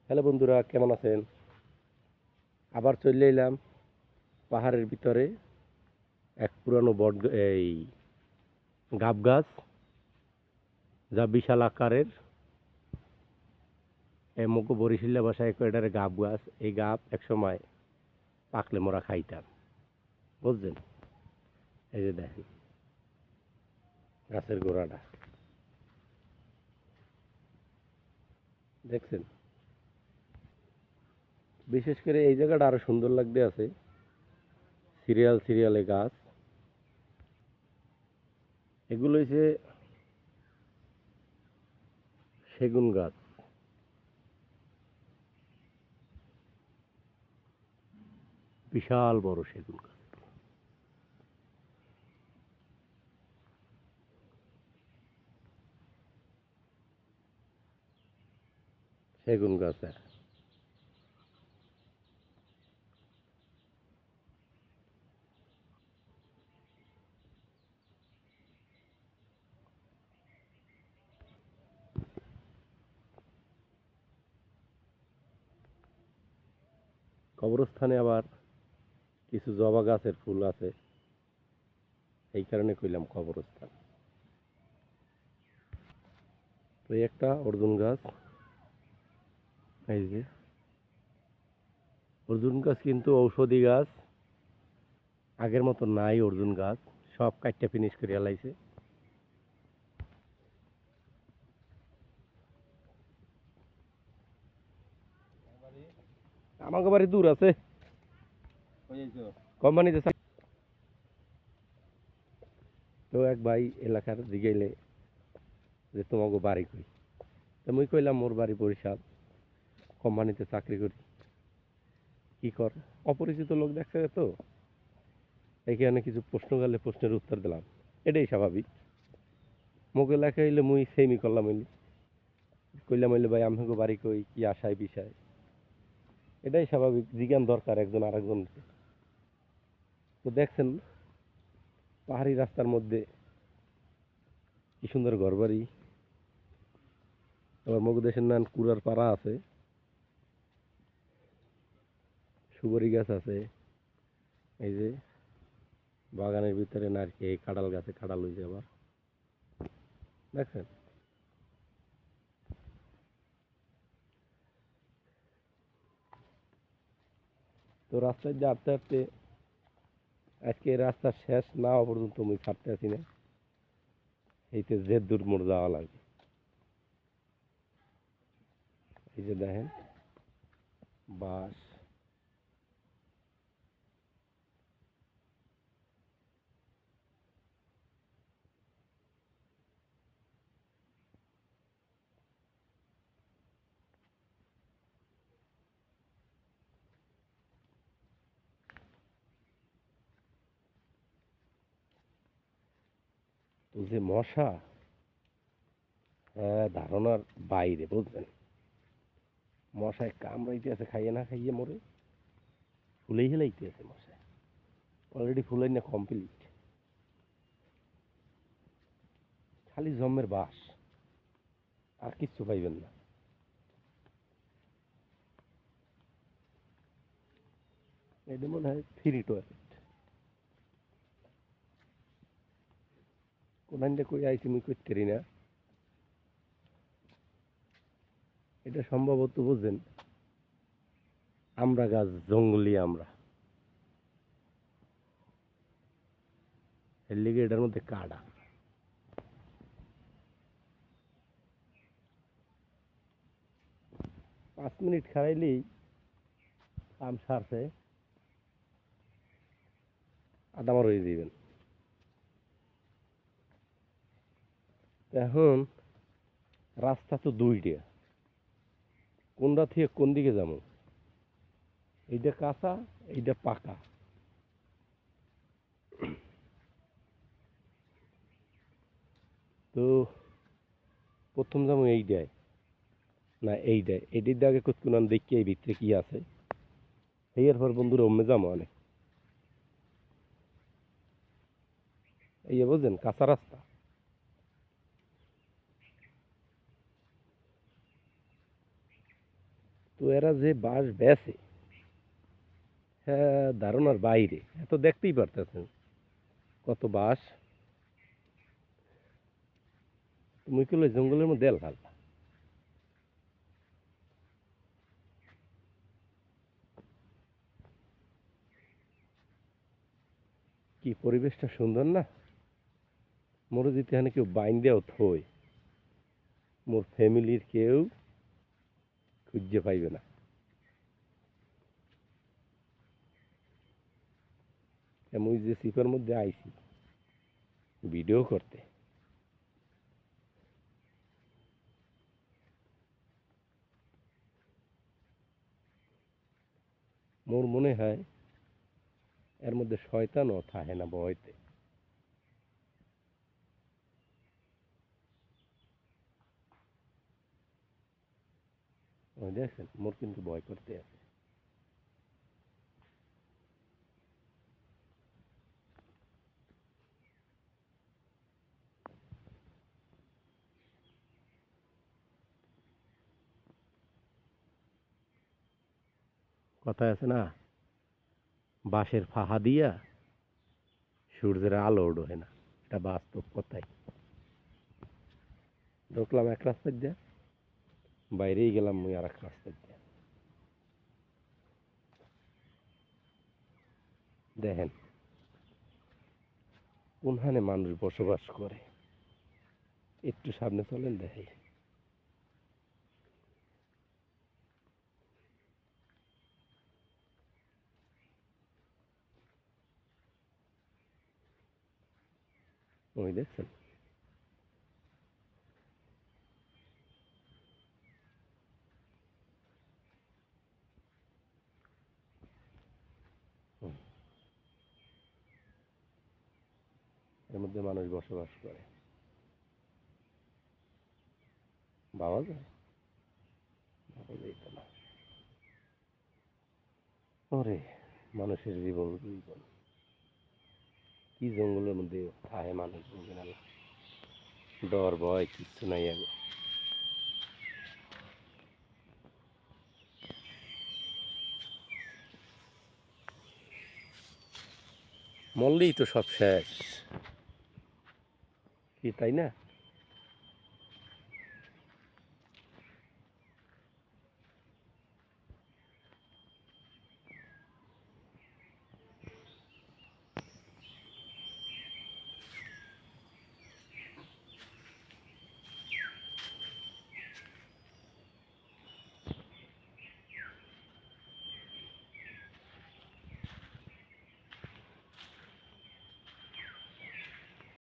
Hello বন্ধুরা, কেমন আছেন? আবার চলে এলাম পাহাড়ের ভিতরে এক পুরানো এই গাব গাছ, যা বিশাল আকারের। এই মুখ বরিশালে ভাষায় কয় এটারে গাব গাছ। এই গাব এক সময় পাকলে মোরা খাইতাম, বুঝছেন? এই যে দেখেন গাছের গোড়াটা, দেখছেন? বিশেষ করে এই জায়গাটা আরো সুন্দর লাগতে আছে। সিরিয়াল সিরিয়ালে গাছ, এগুলো হচ্ছে সেগুন গাছ। বিশাল বড় সেগুন গাছ। সেগুন গাছ, হ্যাঁ। কবরস্থানে আবার কিছু জবা গাছের ফুল আছে, এই কারণে কইলাম কবরস্থান। তো এই একটা অর্জুন গাছ, এই যে অর্জুন গাছ কিন্তু ঔষধি গাছ। আগের মতো নাই অর্জুন গাছ, সব কাটটা ফিনিশ করে হেলাইছে। আমাকে বাড়ি দূর আছে, কোম্পানিতে। তো এক ভাই এলাকার জিগাইলে যে তোমাকে বাড়ি কই, তো মুই কইলাম মোর বাড়ি বরিশাল, কোম্পানিতে চাকরি করি। কি কর? অপরিচিত লোক দেখছে তো, এইখানে কিছু প্রশ্ন গেলে প্রশ্নের উত্তর দিলাম, এটাই স্বাভাবিক। মোক এলাকা হইলে মুই সেমি করলাম হইলি, কইলাম হইলে ভাই আমাকে বাড়ি কই, কি আশায় বিষয়, এটাই স্বাভাবিক। জিজ্ঞান দরকার একজন আরেকজন। তো দেখছেন পাহাড়ি রাস্তার মধ্যে কি সুন্দর ঘরবাড়ি। আবার মগু দেশের নান কুড়ার পাড়া আছে, সুপারি গাছ আছে। এই যে বাগানের ভিতরে নারকেল, কাঁঠাল গাছে কাঁঠাল হয়েছে আবার, দেখছেন? তো রাস্তায় যে হাঁটতে হাঁটতে আজকে রাস্তা শেষ না হওয়া পর্যন্ত আমি ছাড়তে আসি না, এইতে যে দূর মোড় যাওয়া লাগবে। এই যে দেখেন বাস, তো যে মশা, হ্যাঁ ধারণার বাইরে, বুঝলেন? মশায় কামড়াইতে আছে, খাইয়ে না খাইয়ে মরে ফুলেই হেলাইতে আছে মশায়। অলরেডি ফুলাই না কমপ্লিট, খালি জম্মের বাস, আর কিচ্ছু পাইবেন না। এটা মনে হয় ফ্রি টয়লেট। কোনটা কই আইছি মুই করতে পারি না। এটা সম্ভবত বুঝছেন আমরা গাছ, জঙ্গলি আমরা, এর লিগে এটার মধ্যে কাটা। 5 মিনিট খাড়াইলেই কাম সারছে, আদামার হয়ে যাবেন। এখন রাস্তা তো দুইটা, কোনটা থেকে কোন দিকে যাবো? এইটা কাঁচা, এইটা পাকা। তো প্রথম যাবো এইটায়, না এইটায়, এইটির আগে কুচকুনান দেখি এই ভিতরে কি আছে। এর পর বন্ধুরা অমে যাবো অনেক। এই যে বুঝলেন কাঁচা রাস্তা, তো এরা যে বাঁশ বেচে, হ্যাঁ, ধারণার বাইরে। এত দেখতেই পারতেছেন কত বাঁশ। তুমি কি ওই জঙ্গলের মধ্যে এলাম? কি পরিবেশটা সুন্দর না? মোর যদি এখানে কেউ বাইন দেও থই, মোর ফ্যামিলির কেউ খুঁজে পাইবে না। আমি যে সিপের মধ্যে আইছি ভিডিও করতে, মোর মনে হয় এর মধ্যে শয়তানও থাকে না ভয়তে। ওই দেখছেন, মোর কিন্তু ভয় করতে আছে। কথায় আছে না, বাঁশের ফাহা দিয়া সূর্যের আলো ওঠে না। এটা বাস্তব কথাই। ঢুকলাম এক রাস্তা দিয়ে, বাইরেই গেলাম মুই আর এক রাস্তা দিয়ে। দেখেন কোনখানে মানুষ বসবাস করে। একটু সামনে চলেন দেখাই। ওই দেখছেন, হুম, এর মধ্যে মানুষ বসবাস করে। ভাবা যায়? ভাবা যাইত না। ওরে, মানুষের জীবন জীবন কি জঙ্গলের মধ্যে থাকে মানুষ, বুঝে না। ডর ভয় কিচ্ছু নাই আগে। মরলেই তো সব শেষ, কি তাই না?